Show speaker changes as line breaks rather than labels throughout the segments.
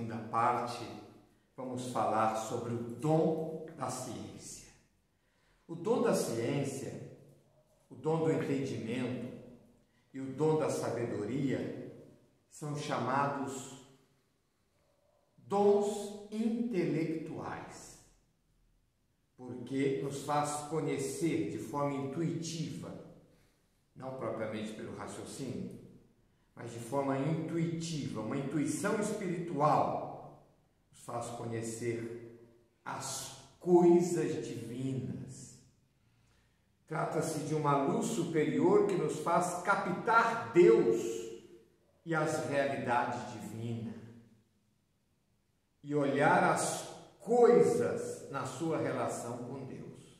segunda parte, vamos falar sobre o dom da ciência. O dom da ciência, o dom do entendimento e o dom da sabedoria são chamados dons intelectuais, porque nos faz conhecer de forma intuitiva, não propriamente pelo raciocínio, mas de forma intuitiva, uma intuição espiritual, nos faz conhecer as coisas divinas. Trata-se de uma luz superior que nos faz captar Deus e as realidades divinas e olhar as coisas na sua relação com Deus.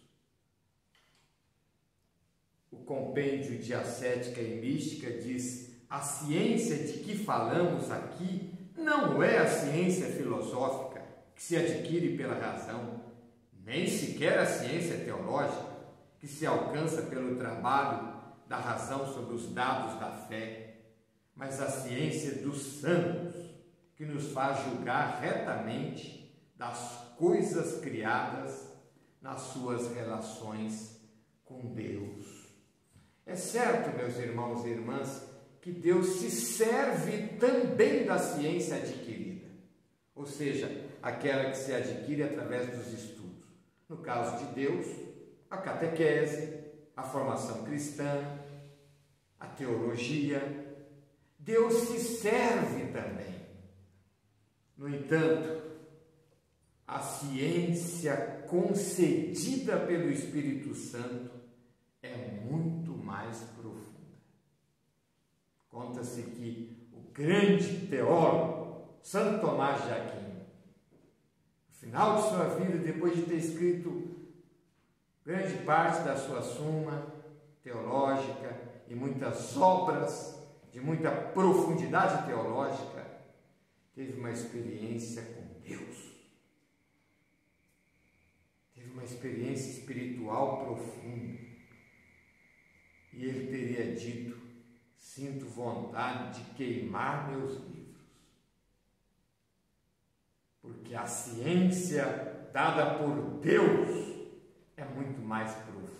O compêndio de Ascética e Mística diz: a ciência de que falamos aqui não é a ciência filosófica que se adquire pela razão, nem sequer a ciência teológica que se alcança pelo trabalho da razão sobre os dados da fé, mas a ciência dos santos, que nos faz julgar retamente das coisas criadas nas suas relações com Deus. É certo, meus irmãos e irmãs, que Deus se serve também da ciência adquirida, ou seja, aquela que se adquire através dos estudos. No caso de Deus, a catequese, a formação cristã, a teologia. Deus se serve também. No entanto, a ciência concedida pelo Espírito Santo é muito mais profunda. Conta-se que o grande teólogo Santo Tomás de Aquino, no final de sua vida, depois de ter escrito grande parte da sua Suma teológica e muitas obras de muita profundidade teológica, teve uma experiência com Deus. Teve uma experiência espiritual profunda. E ele teria dito: sinto vontade de queimar meus livros, porque a ciência dada por Deus é muito mais profunda.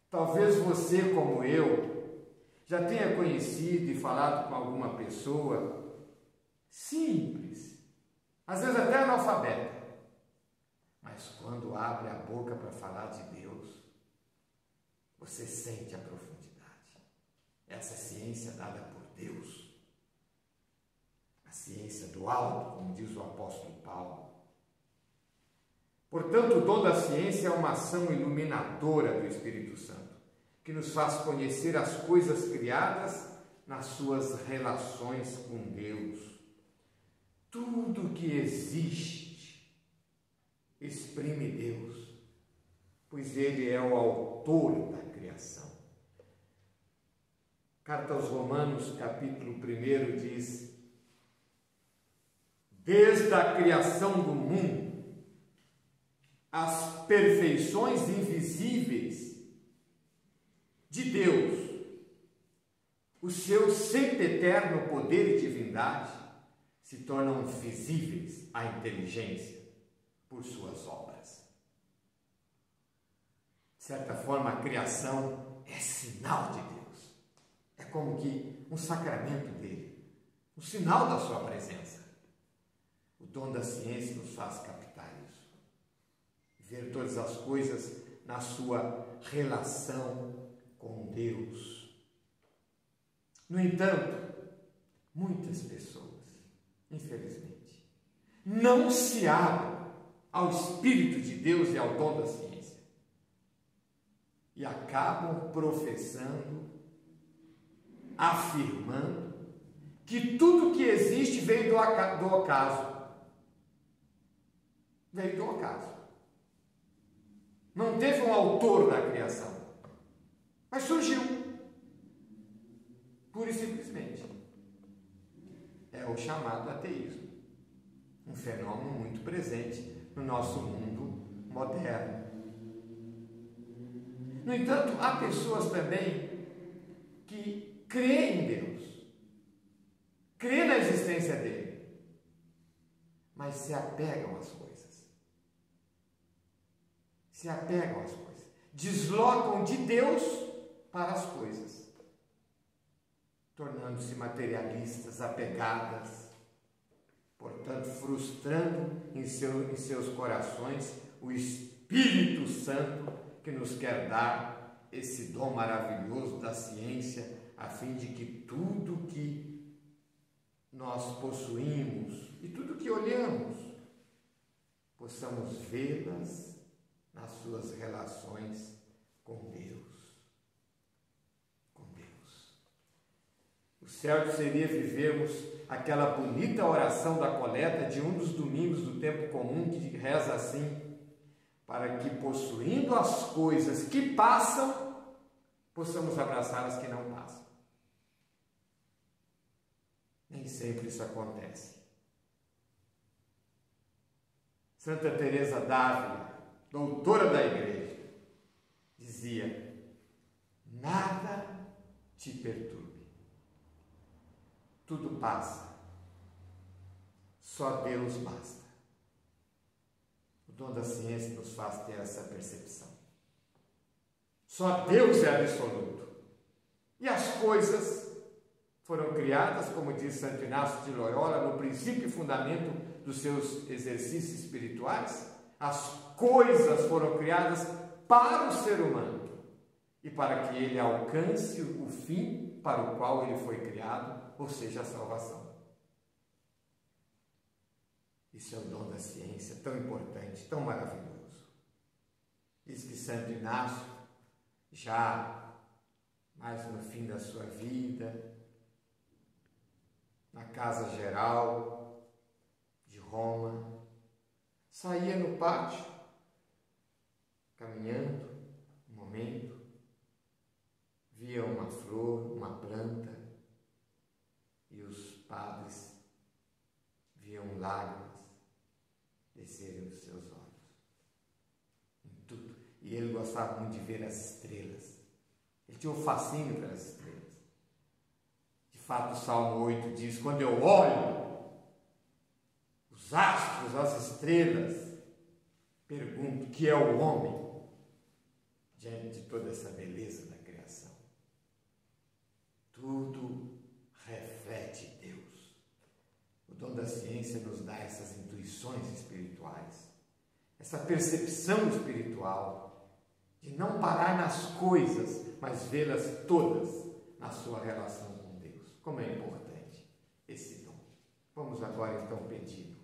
Talvez você, como eu, já tenha conhecido e falado com alguma pessoa simples, às vezes até analfabeta, mas quando abre a boca para falar de Deus, você sente a profundidade. Essa ciência dada por Deus, a ciência do alto, como diz o apóstolo Paulo. Portanto, o dom da ciência é uma ação iluminadora do Espírito Santo, que nos faz conhecer as coisas criadas nas suas relações com Deus. Tudo que existe exprime Deus, pois Ele é o autor da criação. Carta aos Romanos, capítulo 1, diz: desde a criação do mundo, as perfeições invisíveis de Deus, o seu sempiterno poder e divindade, se tornam visíveis à inteligência por suas obras. De certa forma, a criação é sinal de Deus. É como que um sacramento dele, um sinal da sua presença. O dom da ciência nos faz captar isso. Ver todas as coisas na sua relação com Deus. No entanto, muitas pessoas, infelizmente, não se abrem ao Espírito de Deus e ao dom da ciência e acabam professando, afirmando que tudo que existe veio do acaso. Veio do acaso. Não teve um autor da criação, mas surgiu, pura e simplesmente. É o chamado ateísmo, um fenômeno muito presente no nosso mundo moderno. No entanto, há pessoas também que creem em Deus, creem na existência dele, mas se apegam às coisas. Se apegam às coisas. Deslocam de Deus para as coisas, tornando-se materialistas, apegadas, portanto, frustrando em seus corações o Espírito Santo que nos quer dar esse dom maravilhoso da ciência, a fim de que tudo que nós possuímos e tudo que olhamos, possamos vê-las nas suas relações com Deus. Com Deus. O certo seria vivermos aquela bonita oração da coleta de um dos domingos do tempo comum, que reza assim: para que, possuindo as coisas que passam, possamos abraçar as que não passam. Nem sempre isso acontece. Santa Teresa d'Ávila, doutora da Igreja, dizia: nada te perturbe, tudo passa, só Deus basta. O dom da ciência nos faz ter essa percepção. Só Deus é absoluto. E as coisas foram criadas, como diz Santo Inácio de Loyola, no princípio e fundamento dos seus exercícios espirituais. As coisas foram criadas para o ser humano e para que ele alcance o fim para o qual ele foi criado, ou seja, a salvação. Isso é o dom da ciência, tão importante, tão maravilhoso. Diz que Santo Inácio, já mais no fim da sua vida, na casa geral de Roma, saía no pátio, caminhando, um momento, via uma flor, uma planta, e os padres viam lágrimas descerem dos seus olhos, em tudo. E ele gostava muito de ver as estrelas. Ele tinha um fascínio pelas estrelas. De fato, o Salmo 8 diz: quando eu olho os astros, as estrelas, pergunto: que é o homem diante de toda essa beleza da criação? Tudo reflete Deus. O dom da ciência nos dá essas intuições espirituais, essa percepção espiritual de não parar nas coisas, mas vê-las todas na sua relação com Deus. Como é importante esse dom. Vamos agora então pedir.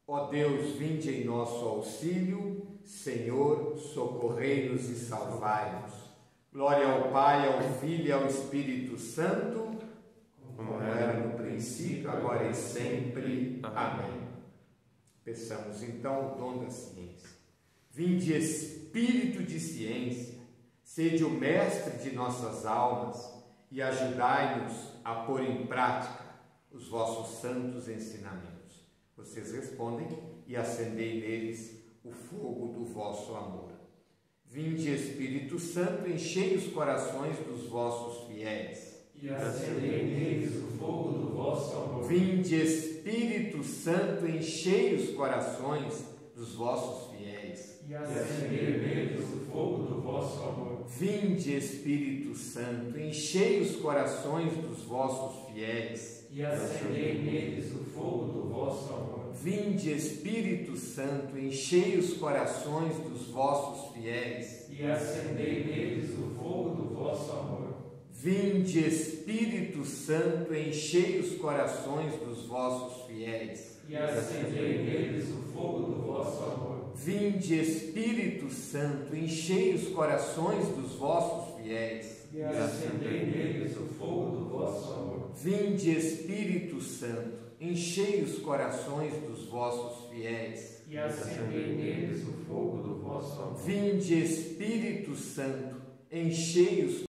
Ó Deus, vinde em nosso auxílio, Senhor, socorrei-nos e salvai-nos. Glória ao Pai, ao Filho e ao Espírito Santo, como era no princípio, agora e sempre. Amém. Peçamos então o dom da ciência. Vinde, Espírito de ciência, sede o mestre de nossas almas e ajudai-nos a pôr em prática os vossos santos ensinamentos. Vocês respondem: e acendei neles o fogo do vosso amor. Vinde, Espírito Santo, enchei os corações dos vossos fiéis.
E acendei neles o fogo do vosso amor.
Vinde, Espírito Santo, enchei os corações dos vossos fiéis.
E acendei neles o fogo do vosso amor.
Vinde, Espírito Santo, enchei os corações dos vossos fiéis.
E acendei neles o fogo do vosso amor.
Vinde, Espírito Santo, enchei os corações dos vossos fiéis.
E acendei neles o fogo do vosso amor.
Vinde, Espírito Santo, enchei os corações dos vossos fiéis.
E acendei neles o fogo do vosso amor.
Vinde, Espírito Santo, enchei os corações dos vossos fiéis.
E acendei neles o fogo do vosso amor.
Vinde, Espírito Santo, enchei os corações dos vossos fiéis.
E acendei neles o fogo do vosso amor.
Vinde, Espírito Santo, enchei os